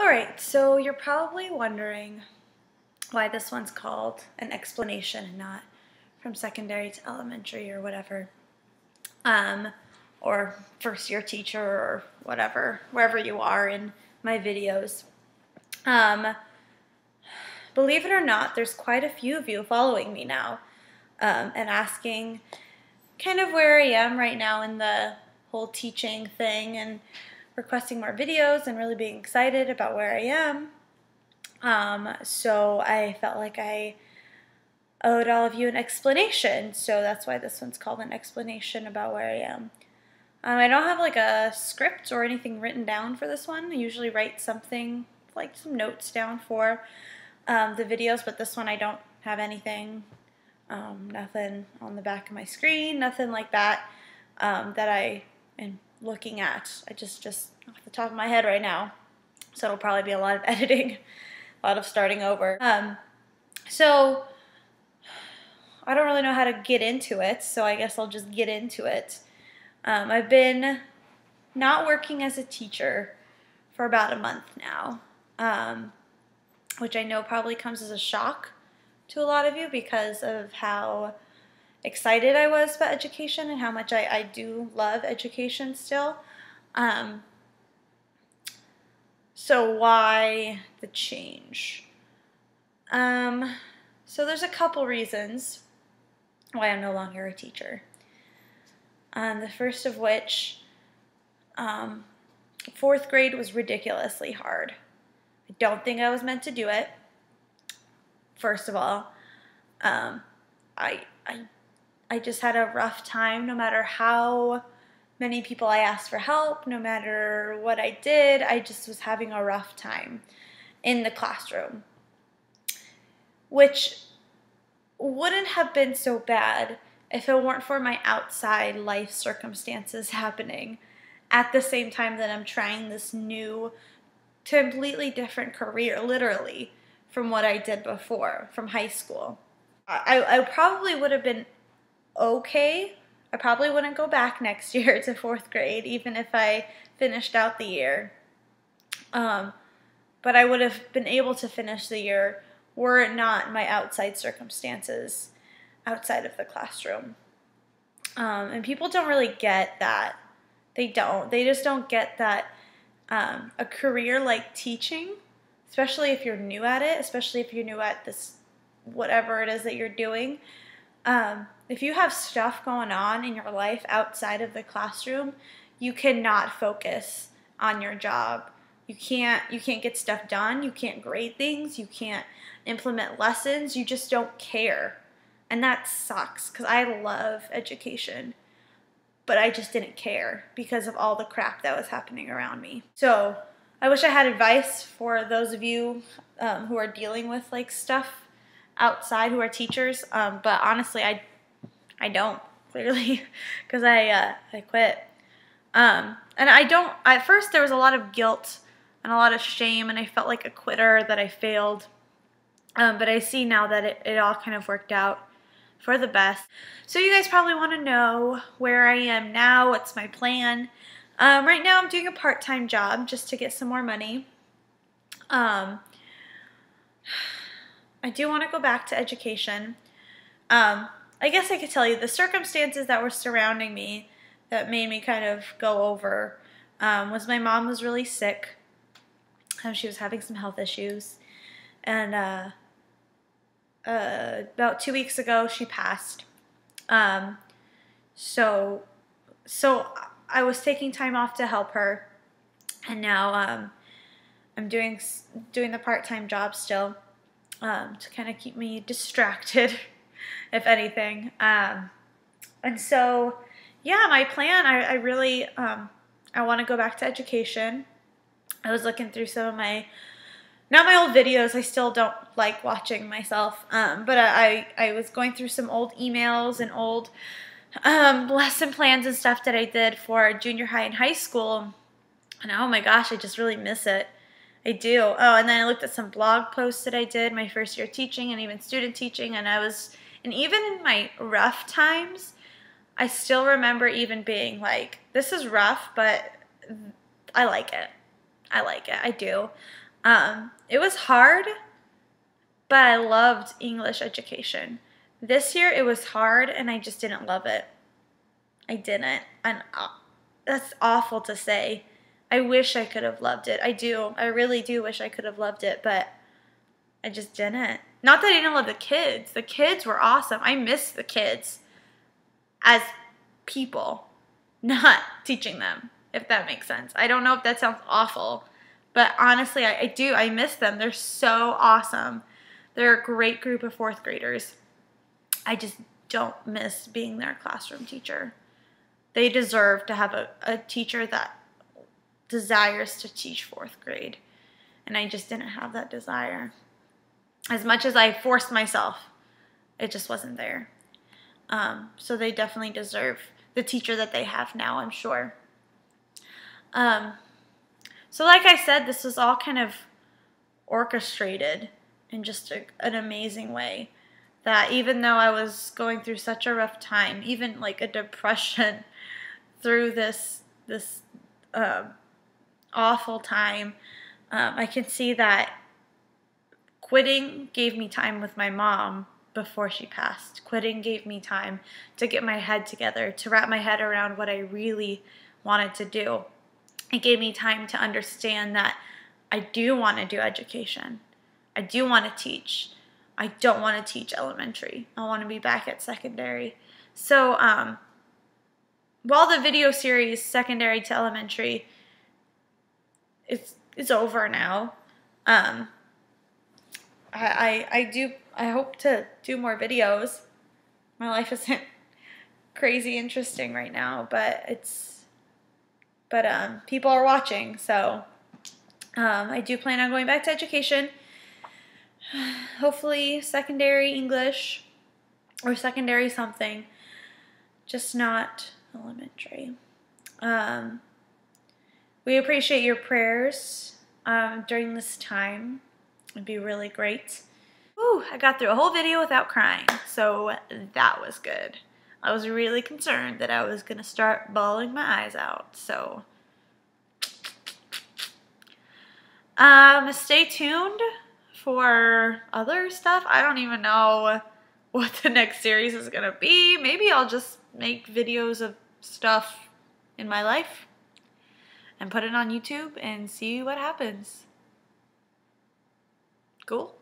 Alright, so you're probably wondering why this one's called an explanation and not from secondary to elementary or whatever. Or first year teacher or whatever, wherever you are in my videos. Believe it or not, there's quite a few of you following me now and asking kind of where I am right now in the whole teaching thing and requesting more videos and really being excited about where I am. So I felt like I owed all of you an explanation, so that's why this one's called an explanation about where I am. I don't have like a script or anything written down for this one. I usually write something, like some notes down for the videos, but this one I don't have anything, nothing on the back of my screen, nothing like that that I am looking at. I just off the top of my head right now, so it'll probably be a lot of editing, a lot of starting over. So I don't really know how to get into it, so I guess I'll just get into it. I've been not working as a teacher for about a month now, which I know probably comes as a shock to a lot of you because of how excited I was about education and how much I do love education still. So why the change? So there's a couple reasons why I'm no longer a teacher. The first of which, fourth grade was ridiculously hard. I don't think I was meant to do it. First of all, I just had a rough time no matter how many people I asked for help, no matter what I did, I just was having a rough time in the classroom, which wouldn't have been so bad if it weren't for my outside life circumstances happening at the same time that I'm trying this new, completely different career, literally, from what I did before, from high school. I probably would have been okay. I probably wouldn't go back next year to fourth grade, even if I finished out the year. But I would have been able to finish the year were it not my outside circumstances outside of the classroom. And people don't really get that. They don't. They just don't get that a career like teaching, especially if you're new at it, especially if you're new at this, whatever it is that you're doing, if you have stuff going on in your life outside of the classroom, you cannot focus on your job. You can't get stuff done. You can't grade things. You can't implement lessons. You just don't care. And that sucks because I love education, but I just didn't care because of all the crap that was happening around me. So I wish I had advice for those of you who are dealing with like stuff outside, who are teachers, but honestly I don't, clearly, because I quit. And at first there was a lot of guilt and a lot of shame, and I felt like a quitter that I failed. But I see now that it all kind of worked out for the best. So you guys probably want to know where I am now, what's my plan. Right now I'm doing a part-time job just to get some more money. I do want to go back to education. I guess I could tell you the circumstances that were surrounding me that made me kind of go over was my mom was really sick. She was having some health issues, and about 2 weeks ago she passed. So I was taking time off to help her, and now I'm doing the part-time job still to kind of keep me distracted, if anything. And so yeah, my plan, I really I want to go back to education. I was looking through some of my, not my old videos, I still don't like watching myself, but I was going through some old emails and old lesson plans and stuff that I did for junior high and high school, and oh my gosh, I just really miss it. I do. Oh, and then I looked at some blog posts that I did my first year teaching and even student teaching, and even in my rough times, I still remember even being like, this is rough, but I like it. I like it. I do. It was hard, but I loved English education. This year it was hard and I just didn't love it. I didn't. And that's awful to say. I wish I could have loved it. I do. I really do wish I could have loved it, but I just didn't. Not that I didn't love the kids. The kids were awesome. I miss the kids as people, not teaching them, if that makes sense. I don't know if that sounds awful, but honestly, I do. I miss them. They're so awesome. They're a great group of fourth graders. I just don't miss being their classroom teacher. They deserve to have a teacher that desires to teach fourth grade, and I just didn't have that desire. As much as I forced myself, it just wasn't there. So they definitely deserve the teacher that they have now, I'm sure. So like I said, this was all kind of orchestrated in just an amazing way, that even though I was going through such a rough time, even like a depression through this awful time, I can see that quitting gave me time with my mom before she passed. Quitting gave me time to get my head together, to wrap my head around what I really wanted to do. It gave me time to understand that I do want to do education. I do want to teach. I don't want to teach elementary. I want to be back at secondary. So while the video series secondary to elementary is over now, I hope to do more videos. My life isn't crazy interesting right now, but people are watching, so I do plan on going back to education. Hopefully secondary English or secondary something, just not elementary. We appreciate your prayers during this time. It'd be really great. Ooh, I got through a whole video without crying, so that was good. I was really concerned that I was gonna start bawling my eyes out, so stay tuned for other stuff. I don't even know what the next series is gonna be. Maybe I'll just make videos of stuff in my life and put it on YouTube and see what happens. Cool.